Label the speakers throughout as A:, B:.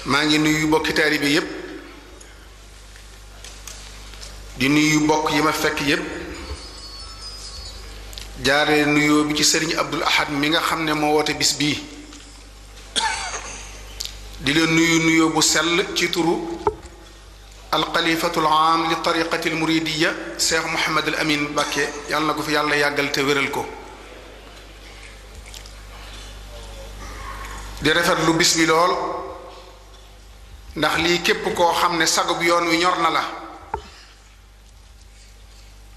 A: maa ngi nuyu bokki taalibe yépp di nuyu mbokk yi ma fekk yépp jaaree nuyoo bi ci sëriñ Abdul Ahad mi nga xam ne moo woote bis bii di leen nuyu nuyoo bu sell ci turu alxalifatul aam li tariqati almuridiya Cheikh Mouhamad al Amin Bakke yàlla na ko fi yàlla yàggal te wéral ko di rafetlu bis bi lool ndax lii képp koo xam ne sagub yoon wi ñor na la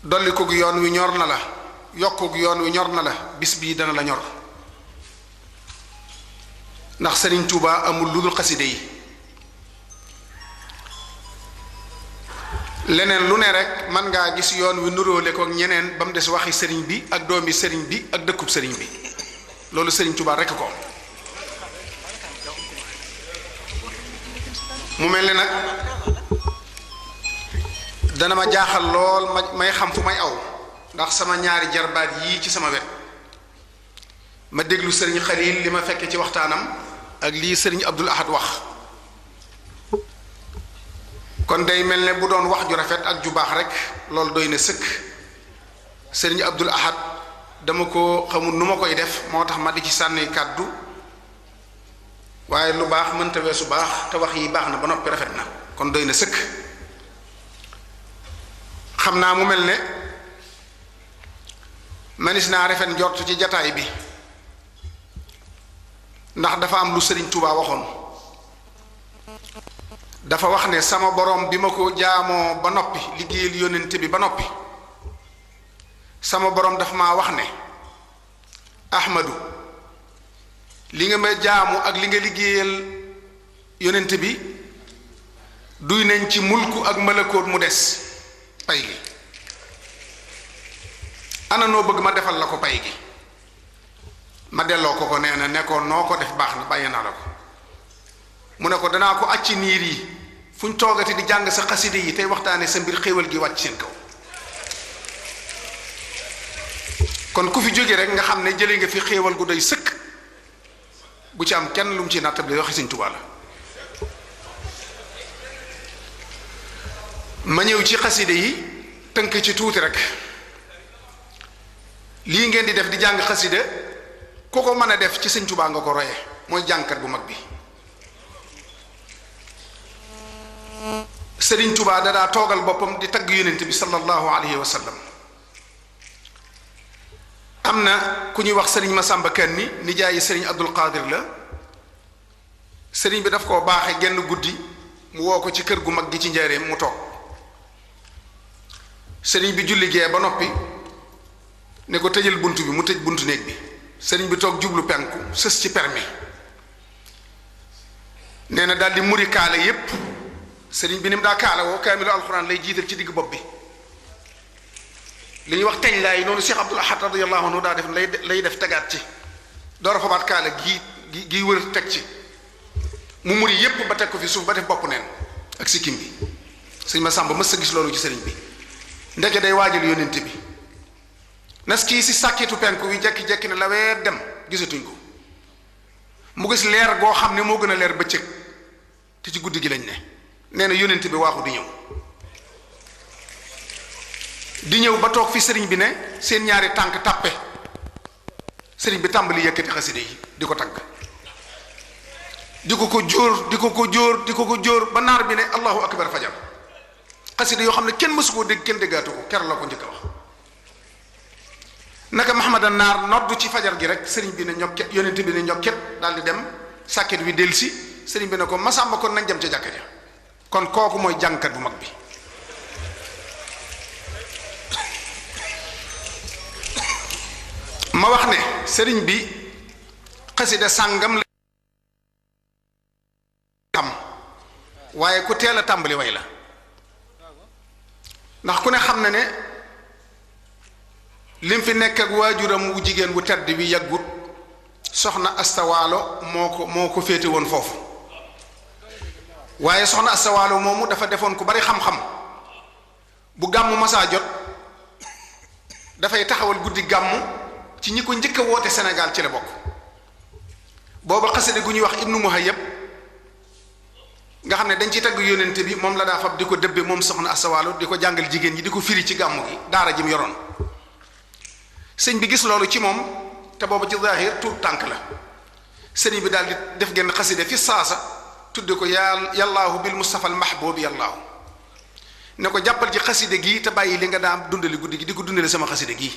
A: dolli ko yoon wi ñor na la yokku yoon wi ñor na la bis bii dana la ñor ndax Sëriñ Tuubaa amul lu dul xaside yi leneen lu ne rek man ngaa gis yoon wi nuróole ko ñeneen ba mu des waxi sëriñ bi ak doomi sëriñ bi ak dëkkub sëriñ bi loolu Sëriñ Tuubaa rekk ko mu mel ne nag dana ma jaaxal lool may xam fu may aw ndax sama ñaari jarbaat yii ci sama wet ma déglu sëriñ Xaliil li ma fekke ci waxtaanam ak lii sëriñ Abdul Ahad wax kon day mel ne bu doon wax ju rafet ak ju baax rek loolu doy na sëkk sëriñ Abdul Ahad dama ko xamul nu ma koy def moo tax ma di ci sànni kàddu waaye lu baax mënta weesu baax te wax yi baax na ba noppi rafet na kon doy na sëkk xam naa mu mel ne manis naa rafet njort ci jataay bi ndax dafa am lu Sëriñ Tuubaa waxoon dafa wax ne sama borom bi ma ko jaamoo ba noppi liggéeyal yónnent bi ba noppi sama borom dafa maa wax ne Ahmadu li nga ma jaamu ak li nga liggéeyal yonent bi duy nañ ci mulku ak malakoot mu des pay gi ana noo bëgg ma defal la ko pay gi ma delloo ko nee na nekkoon noo ko def baax na bàyyi naa la ko mu ne ko danaa ko acci niir yi fu ñu toogati di jàng sa xaside yi tey waxtaane sa mbir xéewal gi wàcc seen kaw kon ku fi jóge rek nga xam ne jële nga fi xéewal gu doy sëkk bu ci am kenn lu mu ci nattable waxi Sëriñ Tuubaa la ma ñëw ci xaside yi tënk ci tuuti rek lii ngeen di def di jàng xasida ku ko mën a def ci Sëriñ Tuubaa nga ko roye mooy jàngkat bu mag bi Sëriñ Tuubaa da daa toogal boppam di tagg yonent bi sallallahu alayhi wa sallam am na ku ñuy wax sëriñ Masamba Kanni nijaayi sëriñ Abdul Qadir la sëriñ bi daf koo baaxe genn guddi mu woo ko ci kër gu mag gi ci njaareem mu toog sëriñ bi julli gee ba noppi ne ko tëjal bunt bi mu tëj buntu néeg bi sëriñ bi toog jublu penku sës ci permi nee na daal di muri kaala yépp sëriñ bi ni mu daa kaala woo kaamilu alxuraan lay jiital ci digg bopp bi li ñuy wax teñ laay noonu Cheikh Abdul Ahad radiyallahu anhu daa def lay def tegaat ci door a fabaat kaala gi wër teg ci mu muri yépp ba teg ko fi suuf ba def bopp neen ak sikkim bi sëñ ma sàmba mës sa gis loolu ci sëriñ bi ndeke day waajal yónnent bi nas kii si sàkkitu penku wi jekki-jekki ne la weer dem gisatuñ ko mu gis leer goo xam ne moo gën a leer bëccëg te ci guddi gi lañ ne nee na yónnent bi waaxu di ñëw ba toog fi sëriñ bi ne seen ñaari tànk tàppe sëriñ bi tàmbali yëkkati xaside yi di ko tagg di ko ko jóor ba naar bi ne allahu akbar fajar xaside yoo xam ne kenn mësu koo dégg kenn déggaatu ko ker la ko njëkk a wax naka Mahamadan naar noddu ci fajar gi rek sëriñ bi ne ñokket yonent bi ne ñokket daal di dem sàkket wi delsi sëriñ bi ne ko masamba kon nañ dem ca jàkka ja kon kooku mooy jàngkat bu mag bi ma wax ne sëriñ bi xasida sàngam la xam waaye ku teel a tàmbali way la ndax ku ne xam na ne lim fi nekk ak waajuram wu jigéen bu tedd bi yàggut soxna astawaalo moo ko féete woon foofu waaye soxna astawaalo moomu dafa defoon ku bari xam-xam bu gàmmu masaa jot dafay taxawal guddi gàmmu ci ñi ko njëkk a woote Sénégal ci la bokk booba xasida gu ñuy wax ibnu muhayyab nga xam ne dañ ci tagg yónnente bi moom la daa fab di ko dëbbe moom soxna asawaalo di ko jàngal jigéen ñi di ko firi ci gàmmu gi daara ji mu yoroon sëñ bi gis loolu ci moom te booba ci zaahir tuut tànk la sëriñ bi daal di def genn xasida fi saasa tudde ko yallaahu bil mustafa al mahbubi yallaahu ne ko jàppal ci xasida gii te bàyyi li nga daa dundali guddi gi di ko dundale sama xasida gii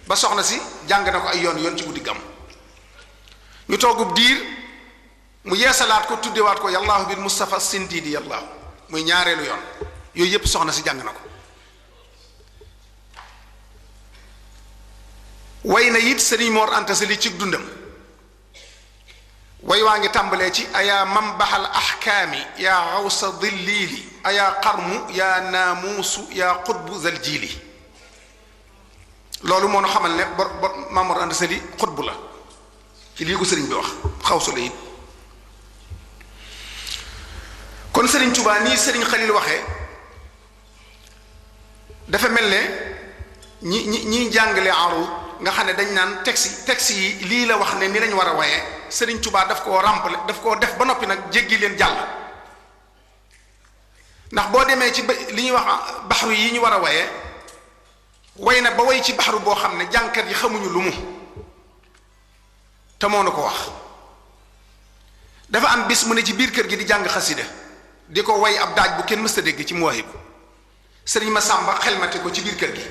A: ba soxna si jàng na ko ay yoon ci guddi gàmm ñu toogub diir mu yeesalaat ko tuddewaat ko yallaahu bil mustafa sindiidi yallaahu muy ñaareelu yoon yooyu yépp soxna si jàng na ko way na it sëriñ Mor Anta Sali ci dundam way waa ngi tàmbalee ci ayaa mambaxal ahkaami yaa xawsa dilliili ayaa xarmu yaa naamuusu yaa xutbu zal jiili loolu moo nu xamal ne Maam Mor Anta Sali xutbu la ci lii ko sëriñ bi wax xawsu la it kon sëriñ Tuubaa nii sëriñ Xalil waxee dafa mel ne ñi jàngale arut nga xam ne dañ naan texte yi lii la wax ne ni lañ war a waye sëriñ Tuubaa daf koo remplir daf koo def ba noppi nag jéggi leen jàll ndax boo demee ci li ñuy wax baxru yi ñu war a waye way na ba way ci baxru boo xam ne jànkat yi xamuñu lu mu te moo na ko wax dafa am bis mu ne ci biir kër gi di jàng xasida di ko way ab daaj bu kenn mësta dégg ci Mawaahibu sëriñ Masamba xelmate ko ci biir kër gi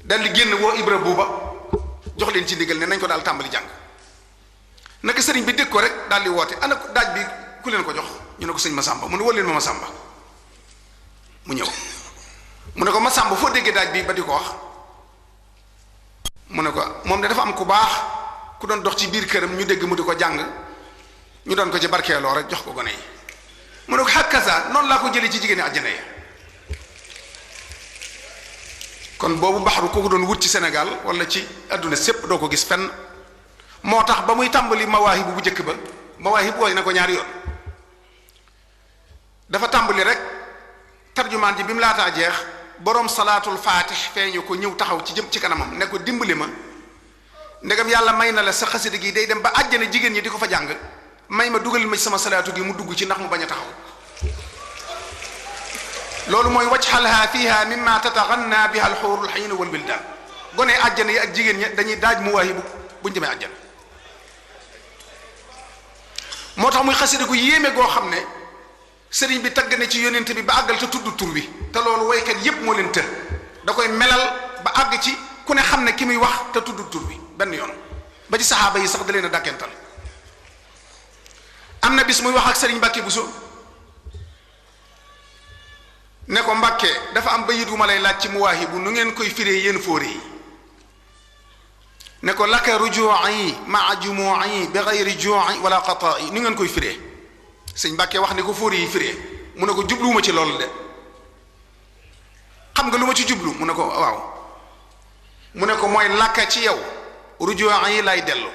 A: dal di génn woo Ibra Buuba jox leen ci ndigal ne nañ ko daal tàmbali jàng naka sëriñ bi dégg ko rek daal di woote ana daaj bi ku leen ko jox ñu ne ko sëñ Masamba mu ne woo leen ma Masamba mu ñëw mu ne ko Masamba foo déggee daaj bi ba di ko wax mu ne ko moom de dafa am ku baax ku doon dox ci biir këram ñu dégg mu di ko jàng ñu doon ko ci barkeeloo rek jox ko gone yi mu ne ko hakaza noonu laa ko jëlee ci jigéeni àjjana yi kon boobu baxaru kooku doon wut ci Sénégal wala ci àdduna sépp doo ko gis fenn moo tax ba muy tàmbali mawaahibu bu njëkk ba mawaahibu wooy na ko ñaari yoon dafa tàmbali rek tarjumaan ji bi mu laataa jeex boroom salaatul faatix feeñu ko ñëw taxaw ci jëm ci kanamam ne ko dimbali ma ndegam yàlla may na la sa xasida gi day dem ba àjjana jigéen ñi di ko fa jàng may ma dugal ma ci sama salaatu gi mu dugg ci ndax mu bañ a taxaw loolu mooy wajxalha fiha mimma tataganna biha alxuurul xiin wal wildaan gone àjjana yi ak jigéen ñi dañuy daaj muwaahibu buñ demee àjjana moo tax muy xasida gu yéeme goo xam ne sëriñ bi tagg na ci yónnent bi ba àggal te tudd tur bi te loolu waykat yépp moo leen të da koy melal ba àgg ci ku ne xam ne ki muy wax te tudd tur bi benn yoon ba ci saxaaba yi sax da leen a dàkkental am na bis muy wax ak sëriñ Mbàkke Buso ne ko Mbàkke dafa am bayit wu ma lay laaj ci muwaahibu nu ngeen koy firee yéen fóore yi ne ko laka rujuu'i maa jumuu'i bi gayri juu'i wala qataa'i nu ngeen koy firee sëñ Mbàkke wax ne ko fóore yi firee mu ne ko jubluwuma ci loolu de xam nga lu ma ci jublu mu ne ko waaw mu ne ko mooy laka ci yow rujuu'i lay dellu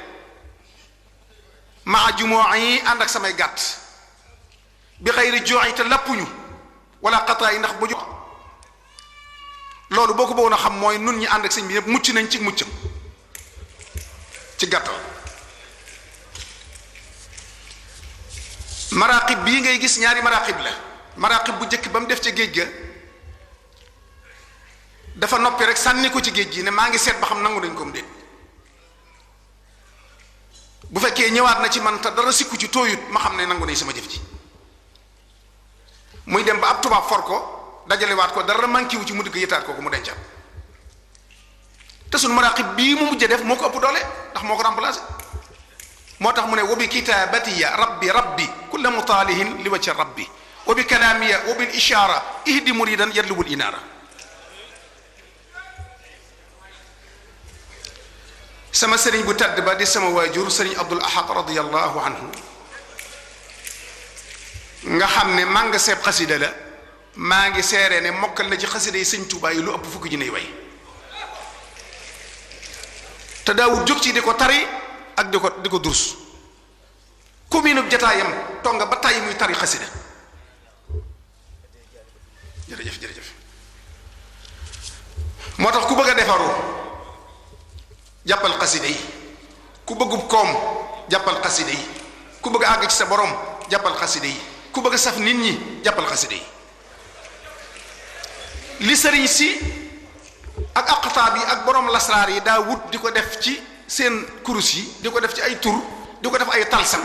A: maa jumuu'i ànd ak samay gàtt bi gayri juu'i te lappuñu wala xataa yi ndax bu jox loolu boo ko bëggoon a xam mooy nun ñi ànd ak sëñ bi yëpp mucc nañ ci muccam ci gàttal maraqib bii ngay gis ñaari maraqib la maraqib bu njëkk ba mu def ca géej ga dafa noppi rek sànni ko ci géej gi ne maa ngi seet ba xam nangu nañ ko mu déet bu fekkee ñëwaat na ci man te dara sikku ci tooyut ma xam ne nangu nañ sama jëf ji muy dem ba ab tubaab for ko dajalewaat ko dara manqué wu ci mu dikk yëtaat ko mu dencaat te sunu maraqib bii mu mujj def moo ko ëpp doole ndax moo ko remplacé moo tax mu ne wa bi kitaabatiya rabbi kulla mutaalihin li wacca rabbi wa bi kalaamiya wa bil ishaara ihdi muridan yatlubul inaara sama sëriñ bu tàdd ba di sama waajur sëriñ Abdul Ahad radiyallahu anhu nga xam ne maa nga seeb xasida la maa ngi seere ne mokkal na ci xasida yi sëñ Tuubaa yi lu ëpp fukki ji nay way te daawul jóg ci di ko tari ak di ko durs commune jataayam tonga ba tàyyi muy tari xasida jërëjëf moo tax ku bëgg a defaru jàppal xasida yi ku bëggub koom jàppal xaside yi ku bëgg a àgg ci sa borom jàppal xaside yi ku bëgg a saf nit ñi jàppal xaside yi li sëriñ si ak aqtaab yi ak borom lasraar yi daa wut di ko def ci seen kurus yi di ko def ci ay tur di ko def ay talsam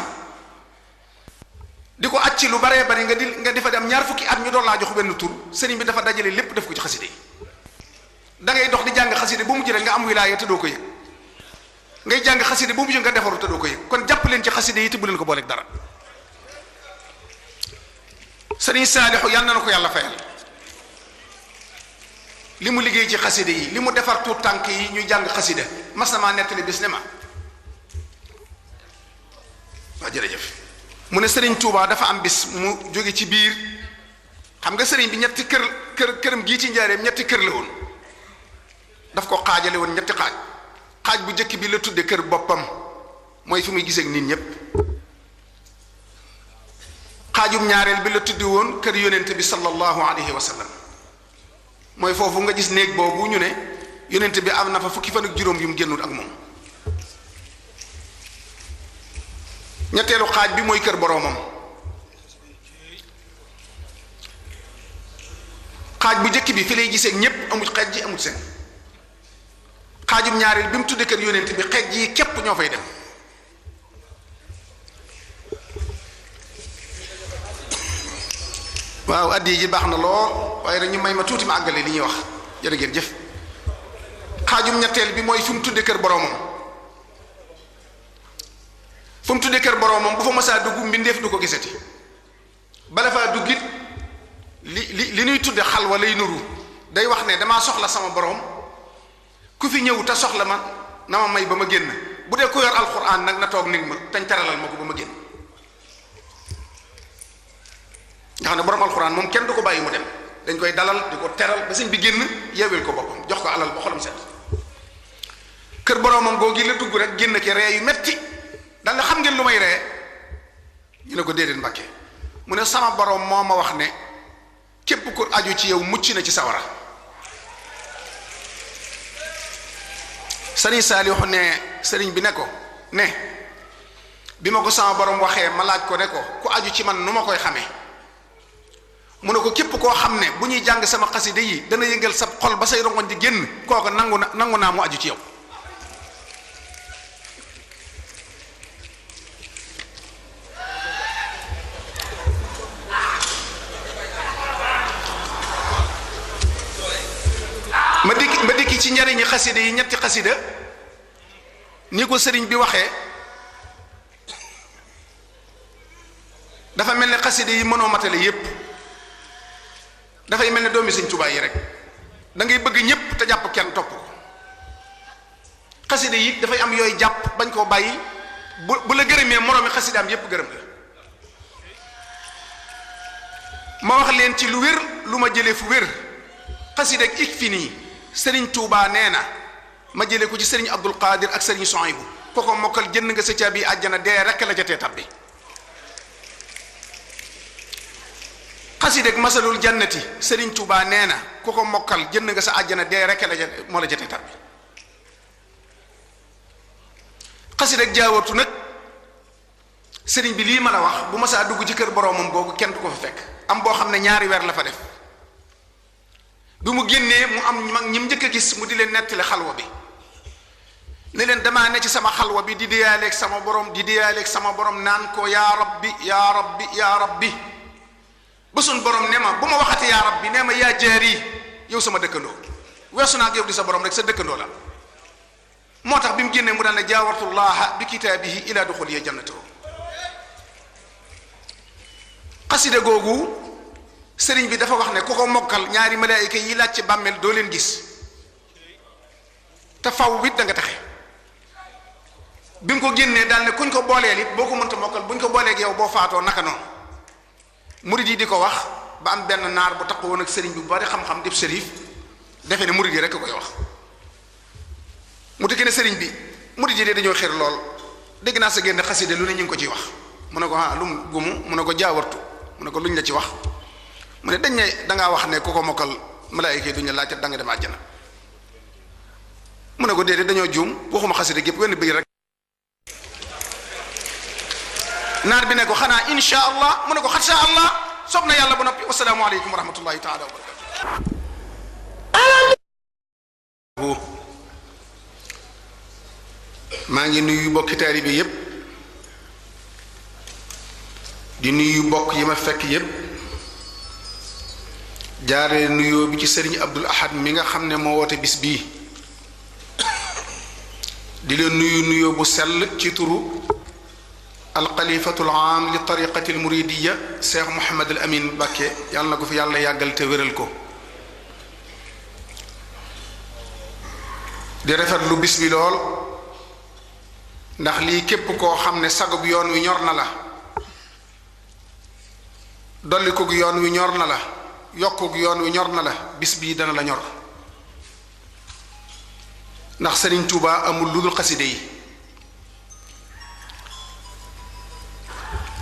A: di ko acci lu baree bari nga di fa dem ñaar fukki at ñu doon laa jox benn tur sëriñ bi dafa dajale lépp def ko ci xaside yi da ngay dox di jàng xaside ba mujj rek nga am wilaaya te doo ko yëg ngay jàng xaside ba mujj nga defaru te doo ko yëg kon jàpp leen ci xaside yi te bu leen ko booleeg dara sëriñ Saalixu yàlla na ko yàlla fayal li mu liggéey ci xaside yi li mu defar tuut tànk yi ñuy jàng xaside mas na maa nettali bis ne ma waa jërëjëf mu ne sëriñ Touba dafa am bis mu jóge ci biir xam nga sëriñ bi ñetti këram gii ci njaareem ñetti kër la woon daf ko xaajale woon ñetti xaaj bu njëkk bi la tudde kër boppam mooy fi muy gisee ak nit ñépp xaajum ñaareel bi la tudde woon kër yonent bi sallallahu alayhi wa sallam mooy foofu nga gis néeg boobu ñu ne yonent bi am na fa fukki fan ak juróom yu mu génnul ak moom ñetteelu xaaj bi mooy kër boroomam xaaj bu njëkk bi fi lay gisee ñépp amul xeej ji amul seen xaajum ñaareel bi mu tudde kër yonent bi xeej yi képp ñoo fay dem waaw addi ji baax na lool waaye dañu may ma tuuti ma àggale li ñuy wax jërë ngeen jëf xaajum ñetteel bi mooy fu mu tudde kër boroomam fu mu tudde kër boroomam bu fa masaa dugg mbindeef du ko gisati bala faa duggit li ñuy tudde xalwa lay nuru day wax ne damaa soxla sama boroom ku fi ñëw te soxla ma na ma may ba ma génn bu dee ku yor alxuraan nag na toog nig ma tañ teralal ma ko ba ma génn nga xam ne borom alxuraan moom kenn du ko bàyyi mu dem dañ koy dalal di ko teral ba sëñ bi génn yeewil ko boppam jox ko alal ba xolam set kër boromam googi la dugg rek génn ki ree yu metti dal na xam ngeen lu may ree ñu ne ko déedéet Mbàkke mu ne sama borom moo ma wax ne képp ku aju ci yow mucc na ci sawara sëriñ Saalixu ne sëriñ bi ne ko ne bi ma ko sama borom waxee ma laaj ko ne ko ku aju ci man nu ma koy xamee mu ne ko képp koo xam ne bu ñuy jàng sama xaside yi dana yëngal sa xol ba say rongoñ di génn kooku nangu naa mu aju ci yow ma dikki ci njariñi xaside yi ñetti xasida ni ko sëriñ bi waxee dafa mel ne xaside yi mënoo matale yépp dafay mel ne doomi sëñ Tuubaa yi rek da ngay bëgg ñépp te jàpp kenn topp ko xaside yi dafay am yooyu jàpp bañ koo bàyyi bu la gërëmee moroomi xasidaam yépp gërëm la ma wax leen ci lu wér lu ma jëlee fu wér xasida ak ik fi nii sëriñ Tuubaa nee na ma jëlee ko ci sëriñ Abdul Qadir ak sëriñ Sohaybu ko ko mokkal jënd nga sa caabi àjjana dee rekk la jotee tabbi xasida ak masalul jannati sëriñ Tuubaa nee na ku ko mokkal jënd nga sa àjjana dee rekk la moo la jotee tabbi xasida ak jaawatu nag sëriñ bi lii ma la wax bu ma saa dugg ci kër boroomam googu kenn du ko fa fekk am boo xam ne ñaari weer la fa def bi mu génnee mu am mag ñi mu njëkk a gis mu di leen nettali xalwa bi ne leen damaa ne ci sama xalwa bi di diyaaleeg sama borom naan ko yaa rabbi yaa rabbi yaa rabbi ba suñ borom ne ma bu ma waxati yaa rabbi nee ma yaa jaari yow sama dëkkandoo weesu naa ak yow di sa borom rek sa dëkkandoo la moo tax bi mu génnee mu daan ne jaawartullaha bi kitaabihi ila duxuliya jannatahu xasida googu sëriñ bi dafa wax ne ku ko mokkal ñaari malaayika yi laaj ci bàmmeel doo leen gis te faw wit da nga taxe bi mu ko génnee daal ne kuñ ko booleel it boo ko mënta mokkal buñ ko booleeg yow boo faatoo naka noonu murid yi di ko wax ba am benn naar bu tax woon ak sëriñ bi bu bari xam-xam def sërif defe ne murid yi rek koy wax mu tekki ne sëriñ bi murid yi de dañoo xër lool dégg naa sa génn xasida lu ne ñu ngi ko ciy wax mu ne ko ah lu mu gumu mu ne ko jaawartu mu ne ko luñ la ci wax mu ne dañ ne dangaa wax ne ku ko mokkal malaayika yi duñ la laaj da nga dem àjjana mu ne ko déedéet dañoo juum waxuma xasida gépp wenn bëgg rek naar bi ne ko xanaa insha allah mu ne ko xatsha allah soob na yàlla ba noppi wasalaamu aleykum wa rahmatullahi taala wa barakatuh. maa ngi nuyu bokki taalibe yépp di nuyu bokk yi ma fekk yépp jaaree nuyoo bi ci sëriñ Abdul Ahad mi nga xam ne moo woote bis bii di leen nuyu nuyoo bu sell ci turu alxalifatul aam li tariqati almuridiya Cheikh Mouhamad al Amin Bakke yàlla na ko fi yàlla yàggal te wéral ko di rafetlu bis bi lool ndax lii képp koo xam ne sagub yoon wi ñor na la dollikug yoon wi ñor na la yokkug yoon wi ñor na la bis bii dana la ñor ndax Sëriñ Tuubaa amul lu dul xaside yi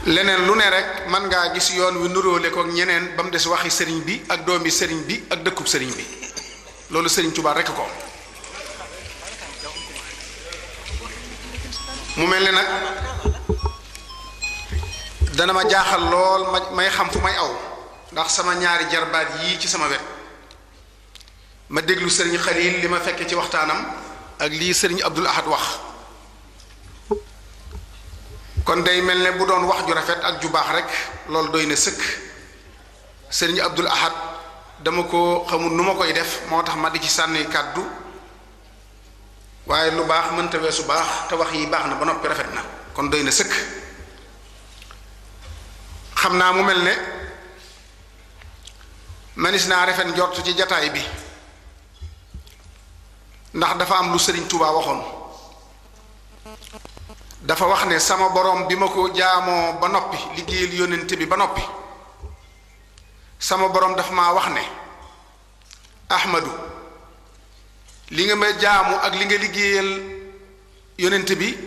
A: leneen lu ne rek man ngaa gis yoon wi nuróole ko ñeneen ba mu des waxi sëriñ bi ak doomi sëriñ bi ak dëkkub sëriñ bi loolu Sëriñ Tuubaa rekk ko mu mel ne nag dana ma jaaxal lool may xam fu may aw ndax sama ñaari jarbaat yii ci sama wet ma déglu sëriñ Xaliil li ma fekke ci waxtaanam ak lii sëriñ Abdul Ahad wax kon day mel ne bu doon wax ju rafet ak ju baax rek loolu doy na sëkk sëriñ Abdul Ahad dama ko xamul nu ma koy def moo tax ma di ci sànni kàddu waaye lu baax mënta weesu baax te wax yi baax na ba noppi rafet na kon doy na sëkk xam naa mu mel ne manis naa rafet njort ci jataay bi ndax dafa am lu Sëriñ Tuubaa waxoon dafa wax ne sama borom bi ma ko jaamoo ba noppi liggéeyal yónnent bi ba noppi sama borom dafa maa wax ne Ahmadu li nga ma jaamu ak li nga liggéeyal yónnent bi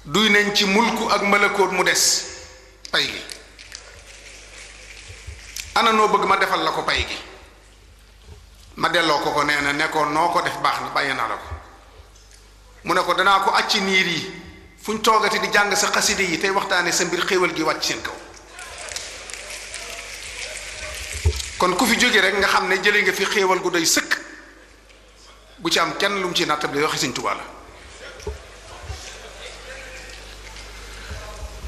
A: duy nañ ci mulku ak malakoot mu des pay gi ana noo bëgg ma defal la ko pay gi ma delloo ko nee na ne ko noo ko def baax na bàyyi naa la ko mu ne ko danaa ko acci niir yi fu ñu toogati di jàng sa xaside yi tey waxtaane sa mbir xéewal gi wàcc seen kaw kon ku fi jóge rek nga xam ne jële nga fi xéewal gu doy sëkk bu ci am kenn lu mu ci nattable waxi Sëñ Tuubaa la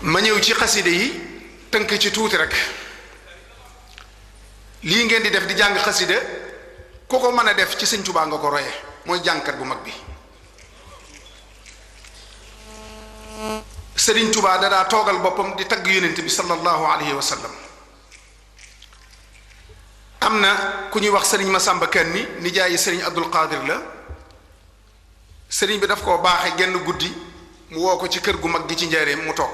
A: ma ñëw ci xaside yi tënk ci tuuti rek lii ngeen di def di jàng xasida ku ko mën a def ci Sëñ Tuubaa nga ko roye mooy jàngkat bu mag bi Sëriñ Tuubaa da daa toogal boppam di tagg yonent bi sallallahu alayhi wa sallam am na ku ñuy wax sëriñ Masamba Kanni nijaayi sëriñ Abdul Qadir la sëriñ bi daf koo baaxe genn guddi mu woo ko ci kër gu mag gi ci njaareem mu toog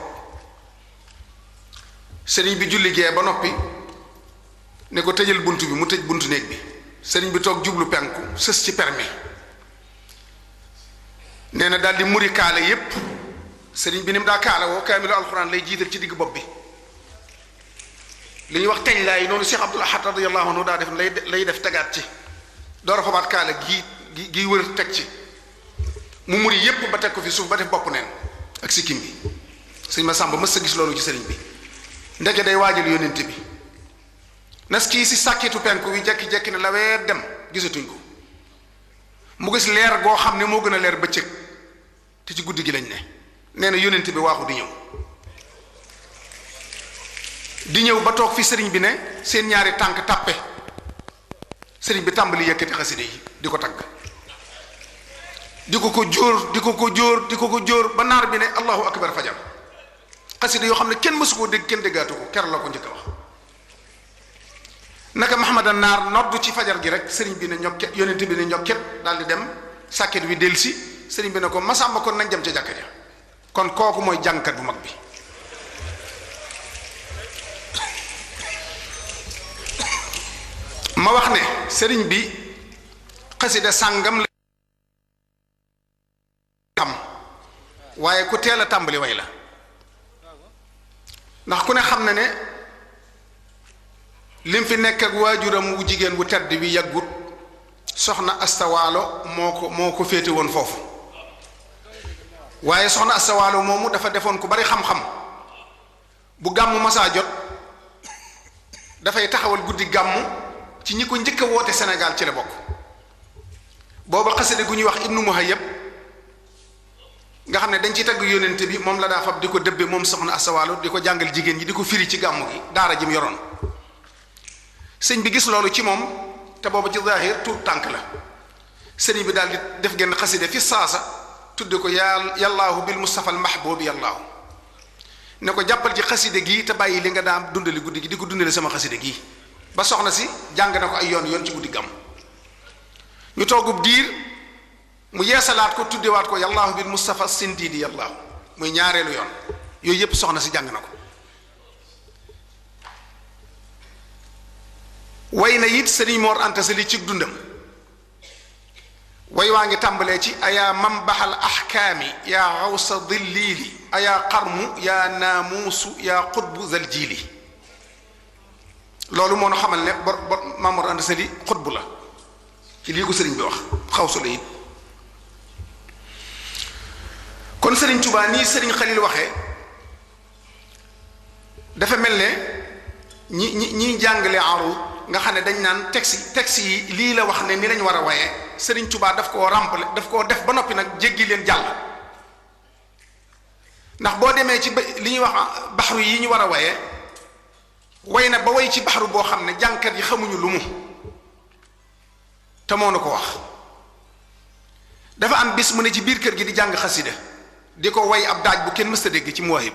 A: sëriñ bi julli gee ba noppi ne ko tëjal bunt bi mu tëj buntu néeg bi sëriñ bi toog jublu penku sës ci permi nee na daal di muri kaala yépp sëriñ bi ni mu daa kaala woo kaamilu alxuraan lay jiital ci digg bopp bi li ñuy wax teñ laay noonu Cheikh Abdul Ahad radiyallahu anhu daa def lay def tegaat ci door a fabaat kaala gi wër teg ci mu muri yépp ba teg ko fi suuf ba def bopp neen ak sikkim bi sëñ ma sàmba mës sa gis loolu ci sëriñ bi ndeke day waajal yónnent bi nas kii si sàkkitu penku wi jekki-jekki ne la weer dem gisatuñ ko mu gis leer goo xam ne moo gën a leer bëccëg te ci guddi gi lañ ne nee na yónnent bi waaxu di ñëw ba toog fi sëriñ bi ne seen ñaari tànk tàppe sëriñ bi tàmbali yëkkati xaside yi di ko tagg di ko ko jóor di ko ko jóor di ko ko jóor ba naar bi ne allahu akbar fajar xaside yoo xam ne kenn mësu koo dégg kenn déggaatu ko keroog la ko njëkk a wax naka Mahamadan naar noddu ci fajar gi rek sëriñ bi ne ñokket yónnent bi ne ñokket daal di dem sàkket wi delsi sëriñ bi ne ko masamba kon nañ dem ca jàkka ja kon kooku mooy jàngkat bu mag bi ma wax ne sëriñ bi xasida sàngam la xam waaye ku teel a tàmbali way la ndax ku ne xam na ne lim fi nekk ak waajuram wu jigéen wu tedd bi yàggut soxna astawaalo moo ko féete woon foofu waaye soxna astawaalo moomu dafa defoon ku bari xam-xam bu gàmmu masaa jot dafay taxawal guddi gàmmu ci ñi ko njëkk a woote Sénégal ci la bokk. booba xasida gu ñuy wax Ibnu Muhayyab nga xam ne dañ ci tagg yónnente bi moom la daa fab di ko dëbbe moom soxna Asawaalo di ko jàngal jigéen ñi di ko firi ci gàmmu gi daara ji mu yoroon. sëñ bi gis loolu ci moom te booba ci zaahir tuut tànk la sëriñ bi daal di def genn xasida fi saasa tudde ko yàllaahu bil mustafa al mahbubi yàllaahu ne ko jàppal ci xasida gii te bàyyi li nga daan dundali guddi gi di ko dundale sama xasida gii ba soxna si jàng na ko ay yoon ci guddi gàmm. ñu toogub diir mu yeesalaat ko tuddewaat ko yàllaahu bil mustafa sindiidi yàllaahu muy ñaareelu yoon yooyu yépp soxna si jàng na ko. way na it sëriñ Mor Anta Sali ci dundam way waa ngi tàmbalee ci ayaa mambaxal ahkaami yaa xawsa dilliili ayaa xarmu yaa naamuusu yaa xutbu zal jiili loolu moo nu xamal ne Maam Mor Anta Sali xutbu la ci lii ko sëriñ bi wax xawsu la it. kon sëriñ Tuubaa nii sëriñ Xalil waxee dafa mel ne ñi jàngale aru nga xam ne dañ naan texte yi lii la wax ne ni lañ war a waye sëriñ Tuubaa daf koo remplir daf koo def ba noppi nag jéggi leen jàll. ndax boo demee ci li ñuy wax baxaru yi ñu war a waye way na ba way ci baxaru boo xam ne jànkat yi xamuñu lu mu te moo na ko wax. dafa am bis mu ne ci biir kër gi di jàng xasida di ko way ab daaj bu kenn mësta dégg ci Muwaahib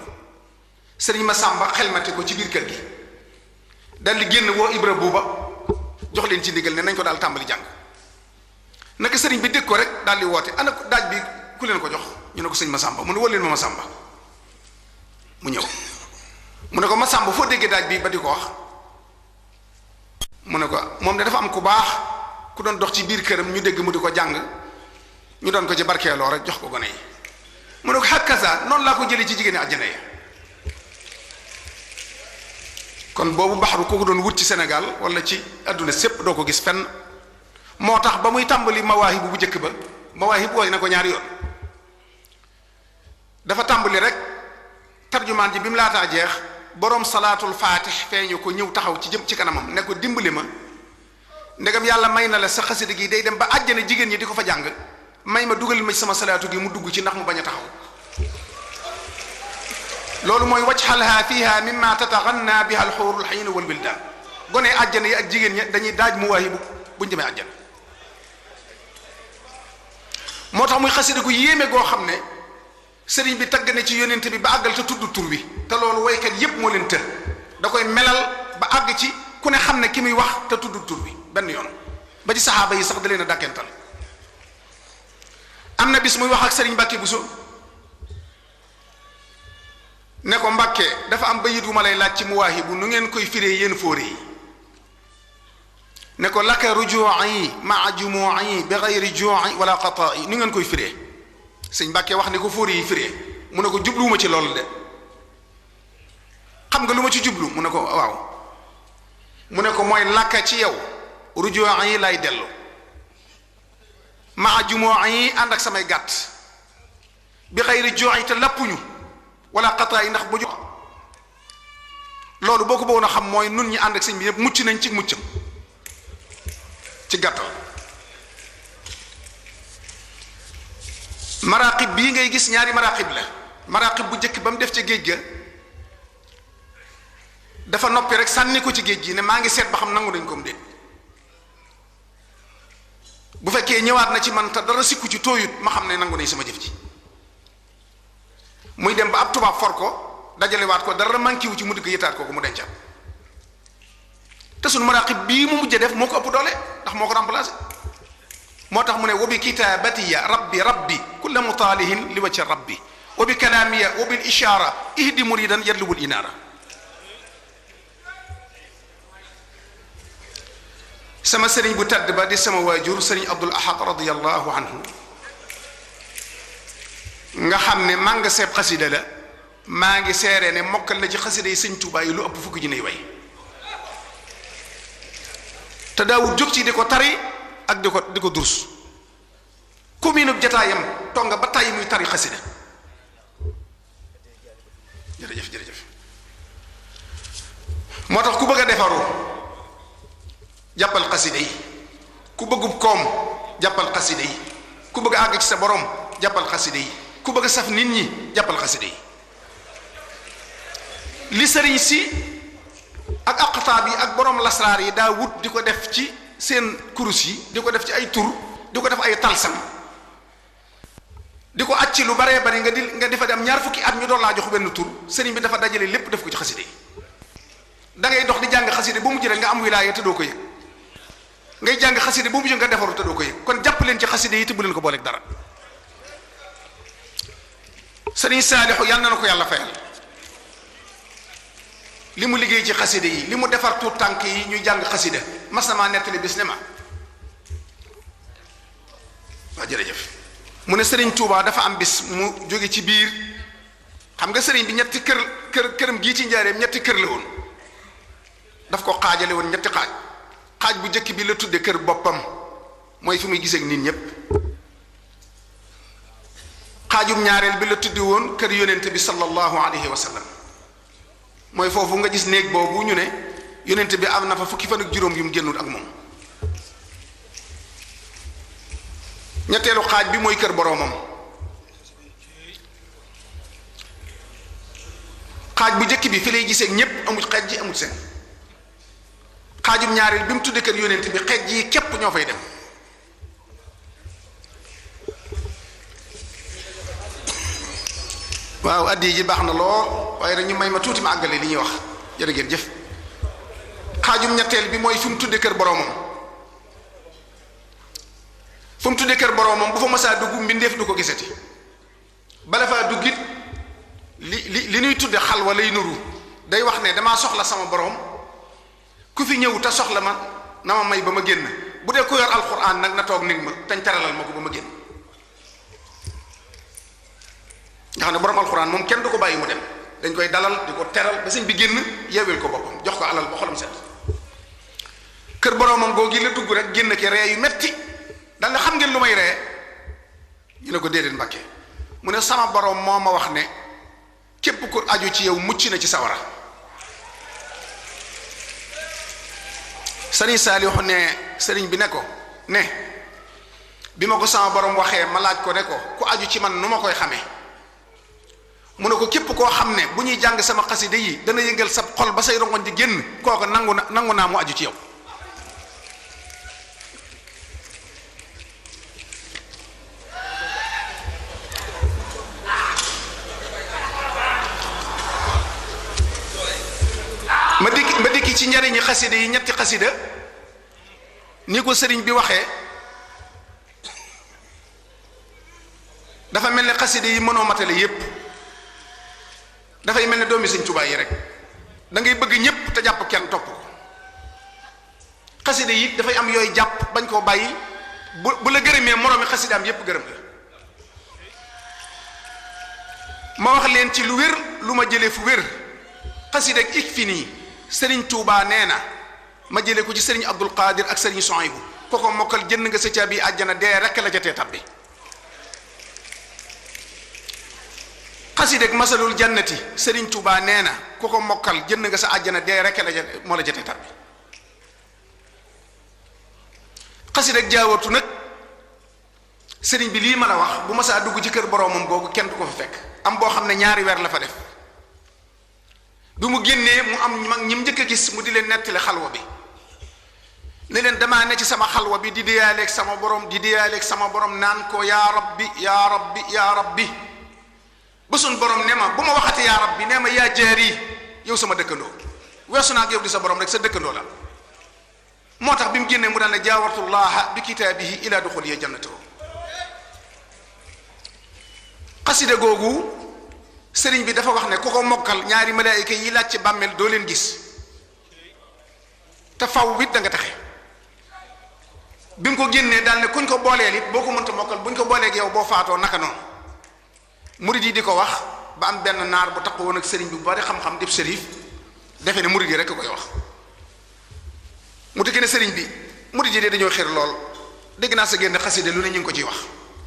A: sëriñ Masamba xelmate ko ci biir kër gi dal di génn woo Ibra Buuba jox leen ci ndigal ne nañ ko daal tàmbali jàng naka sëriñ bi dégg ko rek daal di woote ana daaj bi ku leen ko jox ñu ne ko sëñ Masamba mu ne woo leen ma Masamba mu ñëw mu ne ko Masamba foo déggee daaj bi ba di ko wax mu ne ko moom de dafa am ku baax ku doon dox ci biir këram ñu dégg mu di ko jàng ñu doon ko ci barkeeloo rek jox ko gone yi mu ne ko hakaza noonu laa ko jëlee ci jigéeni àjjana yi. kon boobu baxaru kooku doon wut ci Sénégal wala ci àdduna sépp doo ko gis fenn moo tax ba muy tàmbali mawaahibu bu njëkk ba mawaahibu wooy na ko ñaari yoon dafa tàmbali rek tarjumaan ji bi mu laataa jeex boroom salaatul faatix feeñu ko ñëw taxaw ci jëm ci kanamam ne ko dimbali ma ndegam yàlla may na la sa xasida gi day dem ba àjjana jigéen ñi di ko fa jàng may ma dugal ma ci sama salaatu gi mu dugg ci ndax mu bañ a taxaw. loolu mooy wajxalha fiha mimma tataganna biha alxuurul xiin wal wildaan gone àjjana yi ak jigéen ñi dañuy daaj Muwaahibu buñ demee àjjana. moo tax muy xasida gu yéeme goo xam ne sëriñ bi tagg na ci yónnent bi ba àggal te tudd tur bi te loolu waykat yépp moo leen të da koy melal ba àgg ci ku ne xam ne ki muy wax te tudd tur bi benn yoon ba ci saxaaba yi sax da leen a dàkkental. am na bis muy wax ak sëriñ Mbàkke Buso ne ko Mbàkke dafa am bayit wu ma lay laaj ci Muwaahibu nu ngeen koy firee yéen fóore yi ne ko laka rujuu'i maa jumuu'i bi gayri juu'i wala qataa'i nu ngeen koy firee sëñ Mbàkke wax ne ko fóore yi firee mu ne ko jubluwuma ci loolu de xam nga lu ma ci jublu mu ne ko waaw mu ne ko mooy laka ci yow rujuu'i lay dellu maa jumuu'i ànd ak samay gàtt bi gayri juu'i te lappuñu wala xataa yi ndax bu jox loolu boo ko bëggoon a xam mooy nun ñi ànd ak sëñ bi yëpp mucc nañ ci muccam ci gàttal. maraqib bii ngay gis ñaari maraqib la maraqib bu njëkk ba mu def ca géej ga dafa noppi rek sànni ko ci géej gi ne maa ngi seet ba xam nangu nañ ko mu déet bu fekkee ñëwaat na ci man te dara sikku ci tooyut ma xam ne nangu nañ sama jëf ji. muy dem ba ab tubaab for ko dajalewaat ko dara manqué wu ci mu digg yëtaat ko mu dencaat te suñu maraqib bii mu mujj def moo ko ëpp doole ndax moo ko remplacé moo tax mu ne wa bi kitaabatiya rabbi kulla mutaalihin li wacca rabbi wa bi kalaamiya wa bil ishaara ihdi muridan yatlubul inaara. sama sëriñ bu tàdd ba di sama waajur sëriñ Abdul Ahad radiyallahu anhu nga xam ne maa nga seeb xasida la maa ngi seere ne mokkal na ci xasida yi sëñ Tuubaa yi lu ëpp fukki junni way te daawut jóg ci di ko tari ak di ko durs commune bu jataayam toog nga ba tàyyi muy tari xasida jërëjëf moo tax ku bëgg a defaru jàppal xasida yi, ku bëggub koom jàppal xasida yi, ku bëgg a àgg ci sa borom jàppal xasida yi, ku bëgg a saf nit ñi jàppal xasida yi. li sëriñ si ak aqtaab yi ak borom lasraar yi daa wut di ko def ci seen kurus yi, di ko def ci ay tur, di ko def ay talsam, di ko acci lu baree bari nga defa dem ñaar fukki at ñu doon laa jox benn tur. sëriñ bi dafa dajale lépp def ko ci xasida yi. da ngay dox di jàng xasida ba mujj rek nga am wilaaya te doo ko yëg, ngay jàng xasida ba mujj nga defaru te doo ko yëg. kon jàpp leen ci xasida yi te bu leen ko booleeg dara. sëriñ Saalixu yàlla na ko yàlla fayal li mu liggéey ci xasida yi, li mu defar tuut tànk yi ñuy jàng xasida. mas na maa nettali bis ne ma waa jërëjëf, mu ne sëriñ Touba dafa am bis mu jóge ci biir, xam nga sëriñ bi ñetti këram gii ci njaareem ñetti kër la woon. daf ko xaajale woon ñetti xaaj bu njëkk bi la tudde kër boppam, mooy fi muy gisee ak nit ñépp. xaajum ñaareel bi la tudde woon kër yonent bi sallallahu alayhi wa sallam, mooy foofu nga gis néeg boobu ñu ne yonent bi am na fa fukki fan ak juróom yu mu génnul ak moom. ñetteelu xaaj bi mooy kër boroomam. xaaj bu njëkk bi fi lay gisee ñépp, amul xeej ji amul seen. xaajum ñaareel bi mu tudde kër yonent bi xeej yi képp ñoo fay dem. waaw addi ji baax na lool, waaye dañu may ma tuuti ma àggale li ñuy wax. jërë ngeen jëf. xaajum ñetteel bi mooy fu mu tudde kër boroomam. fu mu tudde kër boroomam bu fa masaa dugg mbindeef du ko gisati. bala faa duggit li ñuy tudde xalwa lay nuru. day wax ne damaa soxla sama boroom, ku fi ñëw te soxla ma na ma may ba ma génn. bu dee ku yor alxuraan nag na toog nit ma tañ teralal ma ko ba ma génn. nga xam ne borom alxuraan moom kenn du ko bàyyi mu dem, dañ koy dalal di ko teral ba sëñ bi génn yeewel ko boppam, jox ko alal ba xolam set. kër boromam googi la dugg rek génn ki ree yu metti. dal xam ngeen lu may ree? ñu ne ko déedéet Mbàkke. mu ne sama borom moo ma wax ne képp ku aju ci yow mucc na ci sawara. sëriñ Saalixu ne sëriñ bi ne ko ne bi ma ko sama borom waxee ma laaj ko ne ko ku aju ci man nu ma koy xamee. mu ne ko képp koo xam ne bu ñuy jàng sama xasida yi dana yëngal sa xol ba say rongoñ di génn, kooku nangu naa mu aju ci yow. ma dikki ci njariñi xasida yi ñetti xasida ni ko sëriñ bi waxee. dafa mel ne xasida yi mënoo matale yépp, dafay mel ne doomi sëñ Tuubaa yi rek, da ngay bëgg ñépp te jàpp kenn topp ko. xasida yi dafay am yooyu jàpp bañ koo bàyyi, bu la gërëmee moroomi xasidaam yépp gërëm la. ma wax leen ci lu wér lu ma jëlee fu wér. xasida ak Ikfini sëriñ Tuubaa nee na ma jëlee ko ci sëriñ Abdul Qadir ak sëriñ Sohaybu, koko mokkal jënd nga sa caabi àjjana dee rekk la jotee tabbi. xasida ak masalul jannati sëriñ Tuubaa nee na ku ko mokkal jënd nga sa àjjana dee rekk la moo la jotee tabbi. xasida ak jaawatu nag sëriñ bi lii ma la wax bu masaa dugg ci kër boroomam googu kenn du ko fa fekk. am boo xam ne ñaari weer la fa def, bi mu génnee mu am mag ñi mu njëkk a gis mu di leen nettali xalwa bi ne leen damaa ne ci sama xalwa bi di diyaaleeg sama borom naan ko yaa rabbi yaa rabbi yaa rabbi ba suñ borom ne ma bu ma waxati yaa rabbi nee ma yaa jaari yow sama dëkkandoo. weesu naa ak yow di sa borom rek sa dëkkandoo la. moo tax bi mu génnee mu daan ne jaawartullaha bi kitaabihi ila duxuliya jannatahu. xasida googu sëriñ bi dafa wax ne ku ko mokkal ñaari malaayika yi laaj ci bàmmeel doo leen gis te faw wit da nga taxe. bi mu ko génnee daal ne kuñ ko booleel it boo ko mënta mokkal buñ ko booleeg yow boo faatoo naka noonu. murid yi di ko wax ba am benn naar bu taq woon ak sëriñ bi bu bari xam-xam def sërif defe ne murid yi rek koy wax. mu dikk ne sëriñ bi murid yi de dañoo xër lool dégg naa sa génn xasida lu ne ñu ngi ko ciy wax.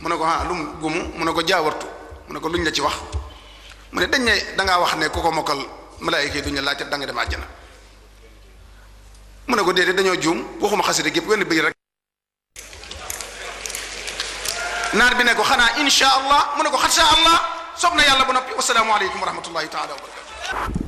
A: mu ne ko ah lu mu gumu mu ne ko jaawartu mu ne ko luñ la ci wax mu ne dañ ne dangaa wax ne ku ko mokkal malaayika yi duñ la laaj da nga dem àjjana. mu ne ko déedéet dañoo juum waxuma xasida gépp wenn bëy rek naar bi ne ko xanaa insha allah mu ne ko xat sha allah soob na yàlla ba noppi wasalaamu aleykum wa rahmatullahi taala wa barakatu